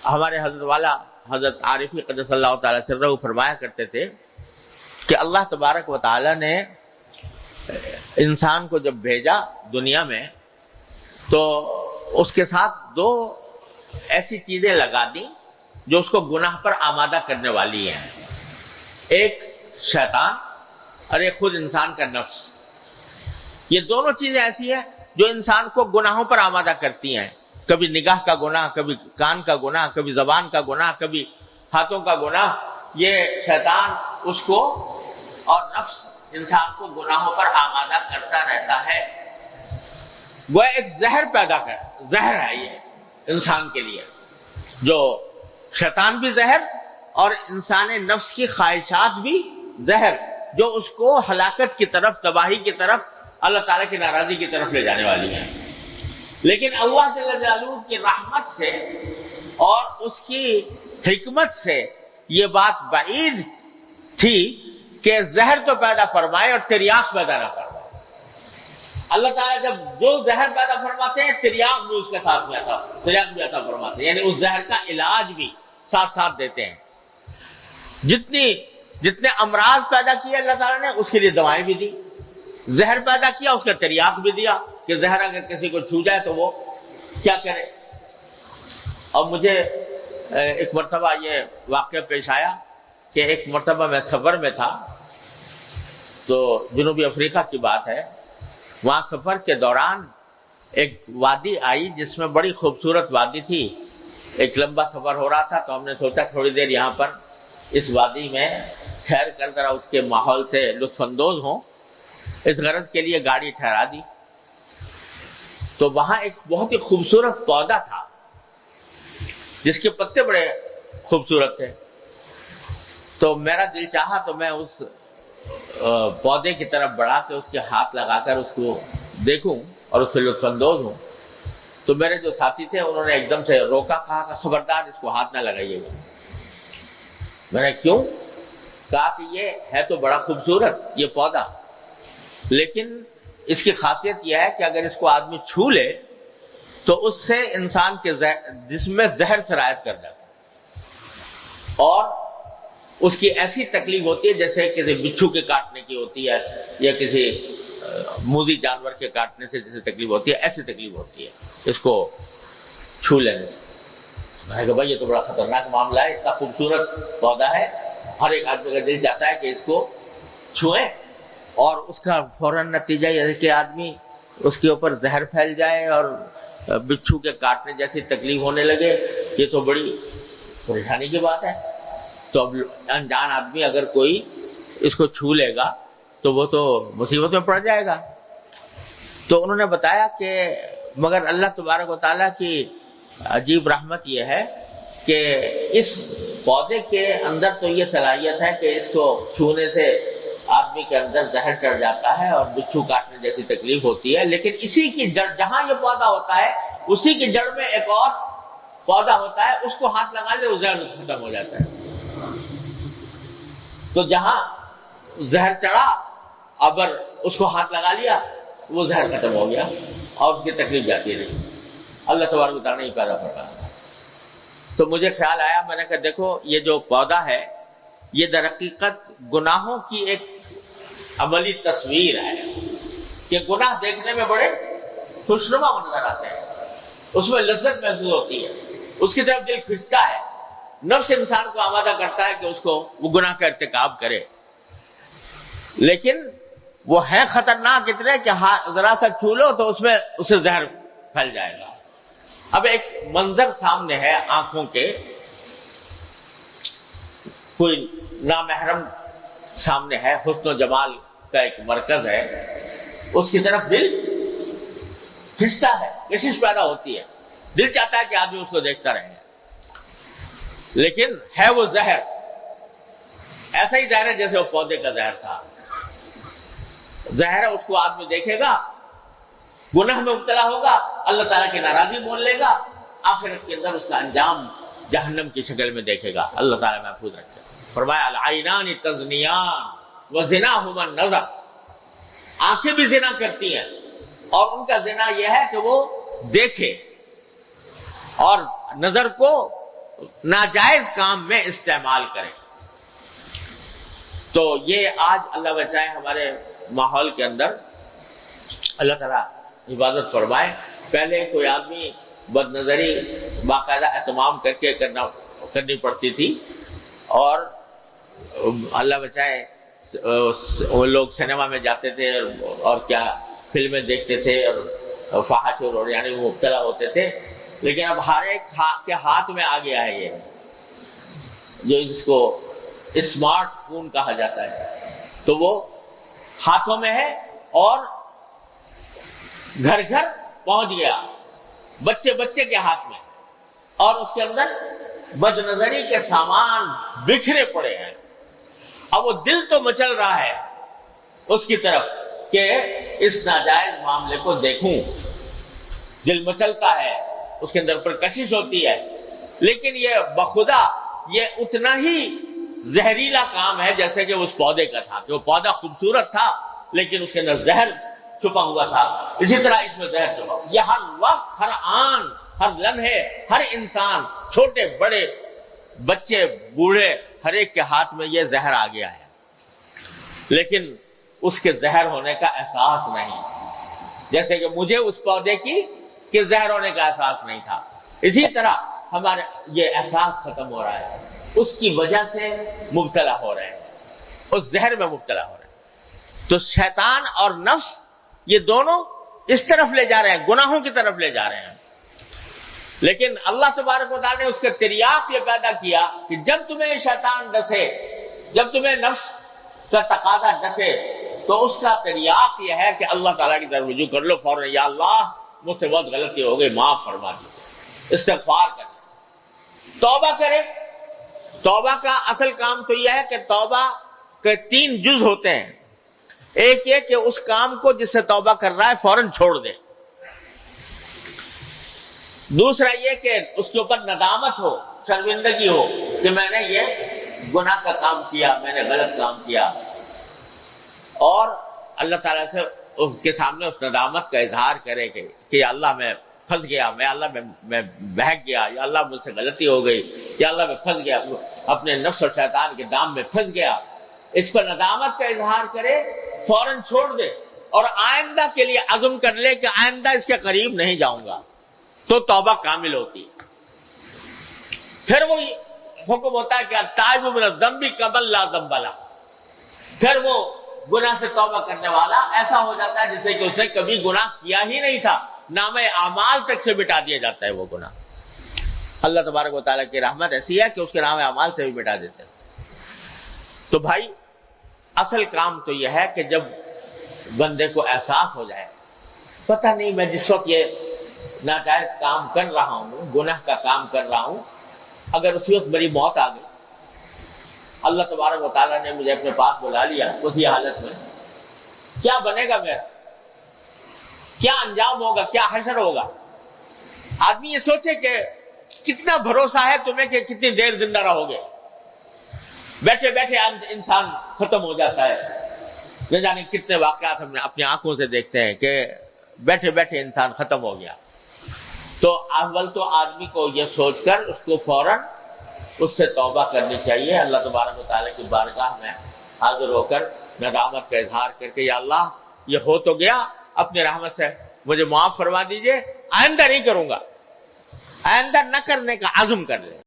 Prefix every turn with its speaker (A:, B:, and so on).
A: ہمارے حضرت والا حضرت عارفی قدس اللہ تعالی سرہ فرمایا کرتے تھے کہ اللہ تبارک و تعالی نے انسان کو جب بھیجا دنیا میں تو اس کے ساتھ دو ایسی چیزیں لگا دی جو اس کو گناہ پر آمادہ کرنے والی ہیں، ایک شیطان اور ایک خود انسان کا نفس۔ یہ دونوں چیزیں ایسی ہیں جو انسان کو گناہوں پر آمادہ کرتی ہیں، کبھی نگاہ کا گناہ، کبھی کان کا گناہ، کبھی زبان کا گناہ، کبھی ہاتھوں کا گناہ۔ یہ شیطان اس کو اور نفس انسان کو گناہوں پر آمادہ کرتا رہتا ہے۔ وہ ایک زہر ہے یہ انسان کے لیے، جو شیطان بھی زہر اور انسان نفس کی خواہشات بھی زہر، جو اس کو ہلاکت کی طرف، تباہی کی طرف، اللہ تعالیٰ کی ناراضی کی طرف لے جانے والی ہیں۔ لیکن اللہ جل جلالہ کی رحمت سے اور اس کی حکمت سے یہ بات بعید تھی کہ زہر تو پیدا فرمائے اور تریاق پیدا نہ فرمائے۔ اللہ تعالیٰ جب جو زہر پیدا فرماتے ہیں تریاق بھی اس کے ساتھ میں تریاق بھی عطا فرماتے ہیں، یعنی اس زہر کا علاج بھی ساتھ ساتھ دیتے ہیں۔ جتنے امراض پیدا کیے اللہ تعالیٰ نے اس کے لیے دوائیں بھی دی، زہر پیدا کیا اس کا تریاق بھی دیا کہ زہر اگر کسی کو چھو جائے تو وہ کیا کرے۔ اور مجھے ایک مرتبہ یہ واقعہ پیش آیا کہ ایک مرتبہ میں سفر میں تھا، تو جنوبی افریقہ کی بات ہے، وہاں سفر کے دوران ایک وادی آئی جس میں بڑی خوبصورت وادی تھی۔ ایک لمبا سفر ہو رہا تھا تو ہم نے سوچا تھوڑی دیر یہاں پر اس وادی میں ٹھہر کر ذرا اس کے ماحول سے لطف اندوز ہوں، اس غرض کے لیے گاڑی ٹھہرا دی۔ تو وہاں ایک بہت ہی خوبصورت پودا تھا جس کے پتے بڑے خوبصورت تھے، تو میرا دل چاہا تو میں اس پودے کی طرف بڑھا کے اس کے ہاتھ لگا کر اس کو دیکھوں اور اس سے لطف اندوز ہوں۔ تو میرے جو ساتھی تھے انہوں نے ایک دم سے روکا، کہا کہ خبردار اس کو ہاتھ نہ لگائیے گا۔ میں نے کیوں؟ کہا کہ یہ ہے تو بڑا خوبصورت یہ پودا، لیکن اس کی خاصیت یہ ہے کہ اگر اس کو آدمی چھو لے تو اس سے انسان کے جسم میں زہر سرایت کر جاتا ہے، اور اس کی ایسی تکلیف ہوتی ہے جیسے کسی بچھو کے کاٹنے کی ہوتی ہے یا کسی موذی جانور کے کاٹنے سے جیسے تکلیف ہوتی ہے، ایسی تکلیف ہوتی ہے اس کو چھو لینے سے۔ میں نے کہا بھائی یہ تو بڑا خطرناک معاملہ ہے، اتنا خوبصورت پودا ہے، ہر ایک آدمی کا دل چاہتا ہے کہ اس کو چھوئیں، اور اس کا فوراً نتیجہ یہ ہے کہ آدمی اس کے اوپر زہر پھیل جائے اور بچھو کے کاٹنے جیسی تکلیف ہونے لگے، یہ تو بڑی پریشانی کی بات ہے۔ تو اب انجان آدمی اگر کوئی اس کو چھو لے گا تو وہ تو مصیبت میں پڑ جائے گا۔ تو انہوں نے بتایا کہ مگر اللہ تبارک و تعالیٰ کی عجیب رحمت یہ ہے کہ اس پودے کے اندر تو یہ صلاحیت ہے کہ اس کو چھونے سے آدمی کے اندر زہر چڑھ جاتا ہے اور بچھو کاٹنے جیسی تکلیف ہوتی ہے، لیکن اسی کی جڑ، جہاں یہ پودا ہوتا ہے اسی کی جڑ میں ایک اور پودا ہوتا ہے، اس کو ہاتھ لگا لے وہ زہر ختم ہو جاتا ہے۔ تو جہاں زہر چڑھا اگر اس کو ہاتھ لگا لیا وہ زہر ختم ہو گیا اور اس کی تکلیف جاتی رہی۔ اللہ تبارک و تعالیٰ نے پیدا فرمایا۔ تو مجھے خیال آیا، میں نے کہا دیکھو یہ جو پودا ہے یہ در حقیقت گناہوں کی ایک عملی تصویر ہے کہ گناہ دیکھنے میں بڑے خوشنما نظر آتے ہیں، اس میں لذت محسوس ہوتی ہے، اس کی طرف دل کھنچتا ہے، نفس انسان کو آمادہ کرتا ہے کہ اس کو وہ گناہ کا ارتکاب کرے، لیکن وہ ہے خطرناک اتنے کہ ذرا سا چھو لو تو اس میں اسے زہر پھیل جائے گا۔ اب ایک منظر سامنے ہے آنکھوں کے، کوئی نامحرم سامنے ہے، حسن و جمال کا ایک مرکز ہے، اس کی طرف دل کھنچتا ہے، کشش پیدا ہوتی ہے، دل چاہتا ہے کہ آدمی اس کو دیکھتا رہے، لیکن ہے وہ زہر، ایسا ہی زہر ہے جیسے وہ پودے کا زہر تھا۔ زہر ہے، اس کو آدمی دیکھے گا، گناہ میں مبتلا ہوگا، اللہ تعالیٰ کی ناراضی مول لے گا، آخرت کے اندر اس کا انجام جہنم کی شکل میں دیکھے گا۔ اللہ تعالیٰ محفوظ رکھے۔ فرمایا العینان تزنیان وزناہما النظر، آنکھیں بھی زنا کرتی ہیں اور ان کا زنا یہ ہے کہ وہ دیکھے، اور نظر کو ناجائز کام میں استعمال کریں۔ تو یہ آج اللہ بچائے ہمارے ماحول کے اندر اللہ تعالیٰ حفاظت فرمائے۔ پہلے کوئی آدمی بد نظری باقاعدہ اہتمام کر کے کرنی پڑتی تھی، اور اللہ بچائے وہ لوگ سنیما میں جاتے تھے اور کیا فلمیں دیکھتے تھے اور فحش اور یعنی مبتلا ہوتے تھے، لیکن اب ہر ایک کے ہاتھ میں آ گیا ہے یہ جو جس کو اسمارٹ فون کہا جاتا ہے، تو وہ ہاتھوں میں ہے اور گھر گھر پہنچ گیا، بچے بچے کے ہاتھ میں، اور اس کے اندر بد نظری کے سامان بکھرے پڑے ہیں۔ اب وہ دل تو مچل رہا ہے اس کی طرف کہ اس ناجائز معاملے کو دیکھوں، دل مچلتا ہے، اس کے اندر پرکشش ہوتی ہے، لیکن یہ بخدا یہ اتنا ہی زہریلا کام ہے جیسے کہ اس پودے کا تھا، کہ وہ پودا خوبصورت تھا لیکن اس کے اندر زہر چھپا ہوا تھا، اسی طرح اس میں زہر چھپا ہوا۔ یہ ہر وقت، ہر آن، ہر لمحے، ہر انسان، چھوٹے بڑے، بچے بوڑھے، ہر ایک کے ہاتھ میں یہ زہر آ گیا ہے، لیکن اس کے زہر ہونے کا احساس نہیں، جیسے کہ مجھے اس پودے کی کہ زہر ہونے کا احساس نہیں تھا۔ اسی طرح ہمارے یہ احساس ختم ہو رہا ہے، اس کی وجہ سے مبتلا ہو رہے ہیں، اس زہر میں مبتلا ہو رہے ہیں۔ تو شیطان اور نفس یہ دونوں اس طرف لے جا رہے ہیں، گناہوں کی طرف لے جا رہے ہیں، لیکن اللہ تبارک و تعالیٰ نے اس کے تریاق یہ پیدا کیا کہ جب تمہیں شیطان ڈسے، جب تمہیں نفس کا تقاضا ڈسے، تو اس کا تریاق یہ ہے کہ اللہ تعالیٰ کی طرف رجوع کر لو فوراً، یا اللہ مجھ سے بہت غلطی ہو گئی، معاف فرما دیجیے، استغفار کریں، توبہ کرے۔ توبہ کا اصل کام تو یہ ہے کہ توبہ کے 3 جز ہوتے ہیں۔ ایک یہ کہ اس کام کو جس سے توبہ کر رہا ہے فوراً چھوڑ دے، دوسرا یہ کہ اس کے اوپر ندامت ہو، شرمندگی ہو کہ میں نے یہ گناہ کا کام کیا، میں نے غلط کام کیا، اور اللہ تعالیٰ سے اس کے سامنے اس ندامت کا اظہار کرے کہ یا اللہ میں پھنس گیا، میں بہک گیا، یا اللہ مجھ سے غلطی ہو گئی، یا اللہ میں پھنس گیا، اپنے نفس اور شیطان کے دام میں پھنس گیا، اس پر ندامت کا اظہار کرے، فوراً چھوڑ دے، اور آئندہ کے لیے عزم کر لے کہ آئندہ اس کے قریب نہیں جاؤں گا، تو توبہ کامل ہوتی ہے۔ پھر وہ حکم ہوتا ہے کہ التائب من الذنب کمن لا ذنب لہ، پھر وہ گناہ سے توبہ کرنے والا ایسا ہو جاتا ہے جیسے کہ اس نے کبھی گناہ کیا ہی نہیں تھا، نام اعمال تک سے مٹا دیا جاتا ہے وہ گناہ۔ اللہ تبارک و تعالیٰ کی رحمت ایسی ہے کہ اس کے نام اعمال سے بھی مٹا دیتے ہیں۔ تو بھائی اصل کام تو یہ ہے کہ جب بندے کو احساس ہو جائے، پتہ نہیں میں جس وقت یہ ناجائز کام کر رہا ہوں، گناہ کا کام کر رہا ہوں، اگر اسی وقت میری موت آ گئی، اللہ تبارک و تعالیٰ نے مجھے اپنے پاس بلا لیا اسی حالت میں، کیا بنے گا میرا؟ کیا انجام ہوگا؟ کیا حشر ہوگا؟ آدمی یہ سوچے کہ کتنا بھروسہ ہے تمہیں کہ کتنی دیر زندہ رہو گے، بیٹھے بیٹھے انسان ختم ہو جاتا ہے۔ نہ جانے کتنے واقعات ہم اپنی آنکھوں سے دیکھتے ہیں کہ بیٹھے بیٹھے انسان ختم ہو گیا۔ تو اول تو آدمی کو یہ سوچ کر اس کو فوراً اس سے توبہ کرنی چاہیے، اللہ تبارک و تعالیٰ کی بارگاہ میں حاضر ہو کر ندامت کا اظہار کر کے یا اللہ یہ ہو تو گیا، اپنی رحمت سے مجھے معاف فرما دیجئے، آئندہ نہیں کروں گا، آئندہ نہ کرنے کا عزم کر لے۔